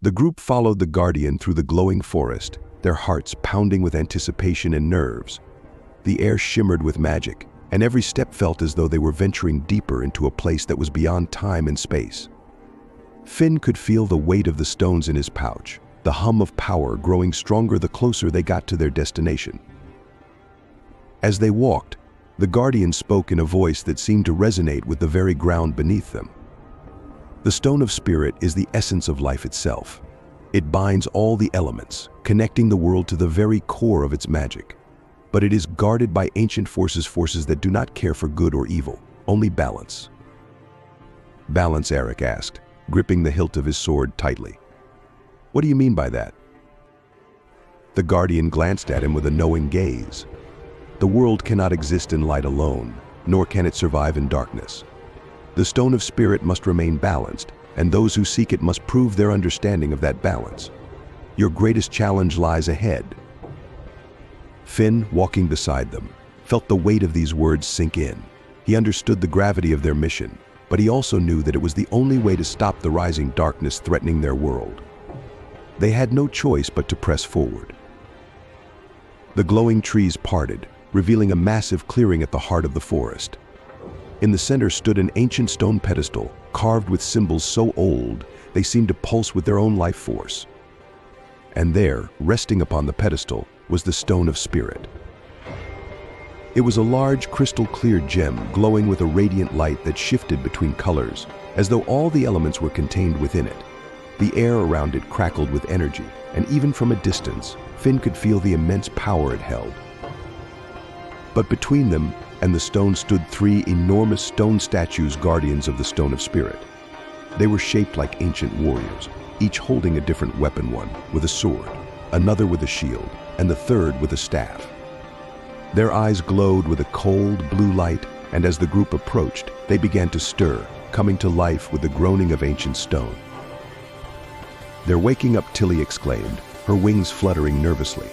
The group followed the guardian through the glowing forest, their hearts pounding with anticipation and nerves. The air shimmered with magic, and every step felt as though they were venturing deeper into a place that was beyond time and space. Finn could feel the weight of the stones in his pouch, the hum of power growing stronger the closer they got to their destination. As they walked, the guardian spoke in a voice that seemed to resonate with the very ground beneath them. The Stone of Spirit is the essence of life itself. It binds all the elements, connecting the world to the very core of its magic. But it is guarded by ancient forces that do not care for good or evil, only balance. Balance, Eric asked, gripping the hilt of his sword tightly. What do you mean by that? The guardian glanced at him with a knowing gaze. The world cannot exist in light alone, nor can it survive in darkness. The Stone of Spirit must remain balanced, and those who seek it must prove their understanding of that balance. Your greatest challenge lies ahead. Finn, walking beside them, felt the weight of these words sink in. He understood the gravity of their mission, but he also knew that it was the only way to stop the rising darkness threatening their world. They had no choice but to press forward. The glowing trees parted, revealing a massive clearing at the heart of the forest. In the center stood an ancient stone pedestal, carved with symbols so old they seemed to pulse with their own life force. And there, resting upon the pedestal, was the Stone of Spirit. It was a large, crystal-clear gem glowing with a radiant light that shifted between colors, as though all the elements were contained within it. The air around it crackled with energy, and even from a distance, Finn could feel the immense power it held. But between them and the stone stood three enormous stone statues, guardians of the Stone of Spirit. They were shaped like ancient warriors, each holding a different weapon, one with a sword, another with a shield, and the third with a staff. Their eyes glowed with a cold blue light, and as the group approached, they began to stir, coming to life with the groaning of ancient stone. "They're waking up," Tilly exclaimed, her wings fluttering nervously.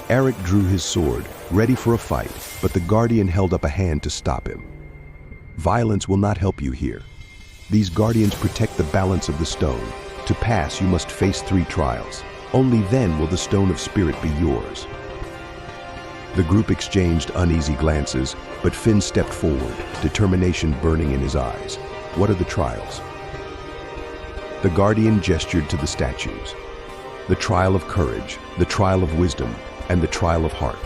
Eric drew his sword, ready for a fight, but the guardian held up a hand to stop him. "Violence will not help you here. These guardians protect the balance of the stone. To pass, you must face 3 trials. Only then will the Stone of Spirit be yours." The group exchanged uneasy glances, but Finn stepped forward, determination burning in his eyes. "What are the trials?" The guardian gestured to the statues. "The trial of courage, the trial of wisdom, and the trial of heart.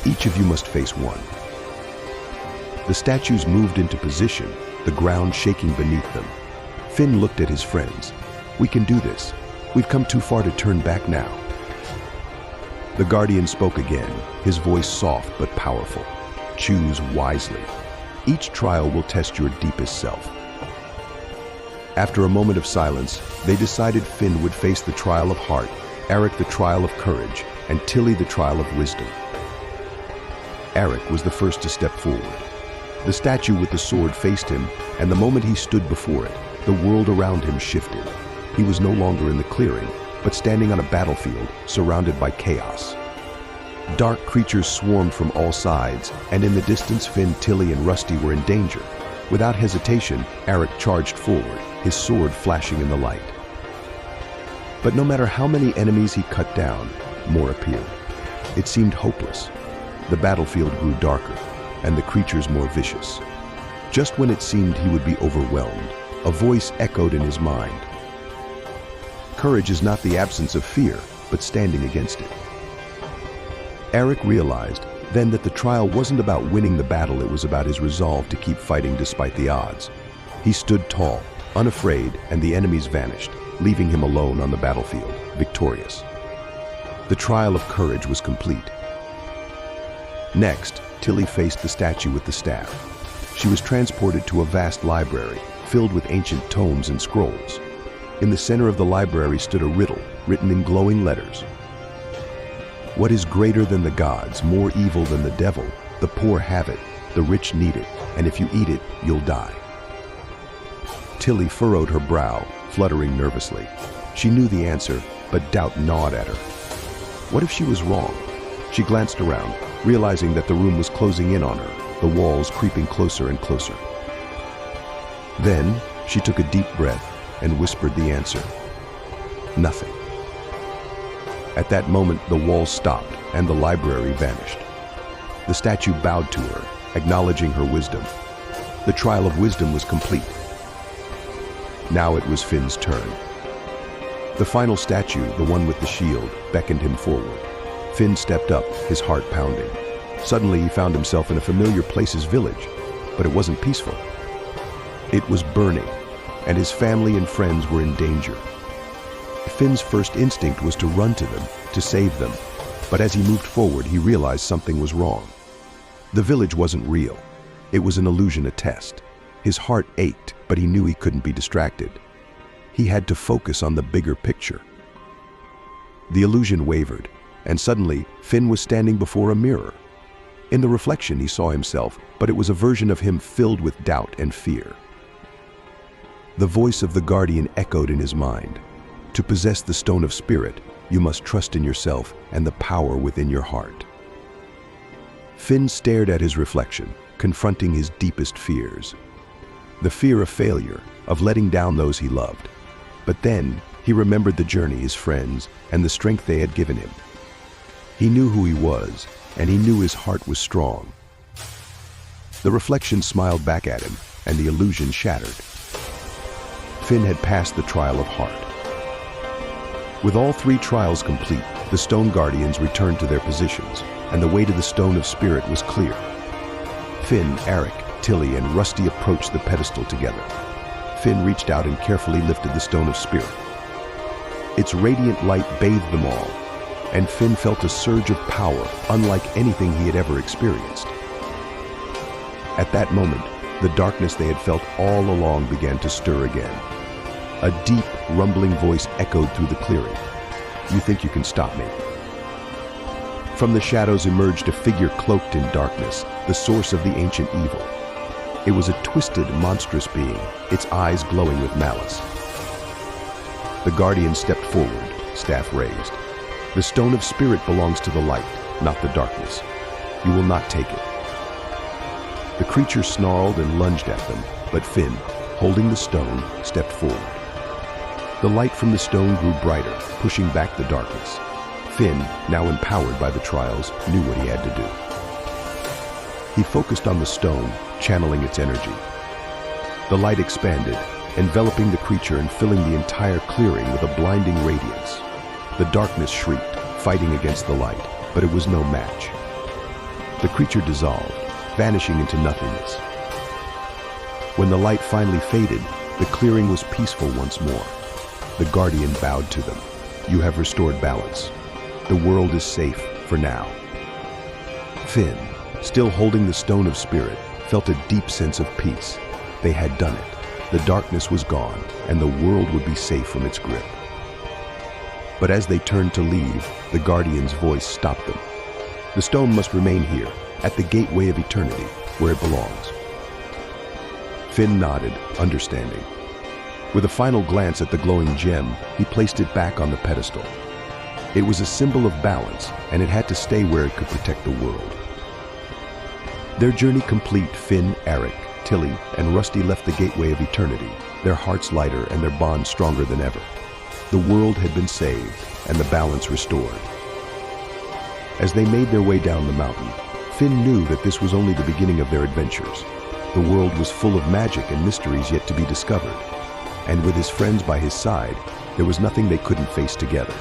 Each of you must face one." The statues moved into position, the ground shaking beneath them. Finn looked at his friends. "We can do this. We've come too far to turn back now." The guardian spoke again, his voice soft but powerful. "Choose wisely. Each trial will test your deepest self." After a moment of silence, they decided Finn would face the trial of heart, Eric the trial of courage, and Tilly the trial of wisdom. Eric was the first to step forward. The statue with the sword faced him, and the moment he stood before it, the world around him shifted. He was no longer in the clearing, but standing on a battlefield, surrounded by chaos. Dark creatures swarmed from all sides, and in the distance Finn, Tilly, and Rusty were in danger. Without hesitation, Eric charged forward, his sword flashing in the light. But no matter how many enemies he cut down, more appeared. It seemed hopeless. The battlefield grew darker, and the creatures more vicious. Just when it seemed he would be overwhelmed, a voice echoed in his mind. Courage is not the absence of fear, but standing against it. Eric realized then that the trial wasn't about winning the battle, it was about his resolve to keep fighting despite the odds. He stood tall, unafraid, and the enemies vanished, leaving him alone on the battlefield, victorious. The trial of courage was complete. Next, Tilly faced the statue with the staff. She was transported to a vast library, filled with ancient tomes and scrolls. In the center of the library stood a riddle, written in glowing letters. "What is greater than the gods, more evil than the devil? The poor have it, the rich need it, and if you eat it, you'll die." Tilly furrowed her brow, fluttering nervously. She knew the answer, but doubt gnawed at her. What if she was wrong? She glanced around, realizing that the room was closing in on her, the walls creeping closer and closer. Then, she took a deep breath and whispered the answer. Nothing. At that moment, the wall stopped and the library vanished. The statue bowed to her, acknowledging her wisdom. The trial of wisdom was complete. Now it was Finn's turn. The final statue, the one with the shield, beckoned him forward. Finn stepped up, his heart pounding. Suddenly he found himself in a familiar place's village, but it wasn't peaceful. It was burning, and his family and friends were in danger. Finn's first instinct was to run to them, to save them, but as he moved forward, he realized something was wrong. The village wasn't real. It was an illusion, a test. His heart ached, but he knew he couldn't be distracted. He had to focus on the bigger picture. The illusion wavered, and suddenly, Finn was standing before a mirror. In the reflection, he saw himself, but it was a version of him filled with doubt and fear. The voice of the guardian echoed in his mind. To possess the stone of spirit, you must trust in yourself and the power within your heart. Finn stared at his reflection, confronting his deepest fears. The fear of failure, of letting down those he loved. But then, he remembered the journey, his friends, and the strength they had given him. He knew who he was, and he knew his heart was strong. The reflection smiled back at him, and the illusion shattered. Finn had passed the trial of heart. With all 3 trials complete, the Stone Guardians returned to their positions, and the way to the Stone of Spirit was clear. Finn, Eric, Tilly, and Rusty approached the pedestal together. Finn reached out and carefully lifted the Stone of Spirit. Its radiant light bathed them all, and Finn felt a surge of power unlike anything he had ever experienced. At that moment, the darkness they had felt all along began to stir again. A deep, rumbling voice echoed through the clearing. "You think you can stop me?" From the shadows emerged a figure cloaked in darkness, the source of the ancient evil. It was a twisted, monstrous being, its eyes glowing with malice. The guardian stepped forward, staff raised. "The Stone of Spirit belongs to the light, not the darkness. You will not take it." The creature snarled and lunged at them, but Finn, holding the stone, stepped forward. The light from the stone grew brighter, pushing back the darkness. Finn, now empowered by the trials, knew what he had to do. He focused on the stone, channeling its energy. The light expanded, enveloping the creature and filling the entire clearing with a blinding radiance. The darkness shrieked, fighting against the light, but it was no match. The creature dissolved, vanishing into nothingness. When the light finally faded, the clearing was peaceful once more. The guardian bowed to them. "You have restored balance. The world is safe, for now." Finn, still holding the Stone of Spirit, felt a deep sense of peace. They had done it. The darkness was gone, and the world would be safe from its grip. But as they turned to leave, the guardian's voice stopped them. "The stone must remain here, at the gateway of eternity, where it belongs." Finn nodded, understanding. With a final glance at the glowing gem, he placed it back on the pedestal. It was a symbol of balance, and it had to stay where it could protect the world. Their journey complete, Finn, Eric, Tilly, and Rusty left the gateway of eternity, their hearts lighter and their bond stronger than ever. The world had been saved, and the balance restored. As they made their way down the mountain, Finn knew that this was only the beginning of their adventures. The world was full of magic and mysteries yet to be discovered, and with his friends by his side, there was nothing they couldn't face together.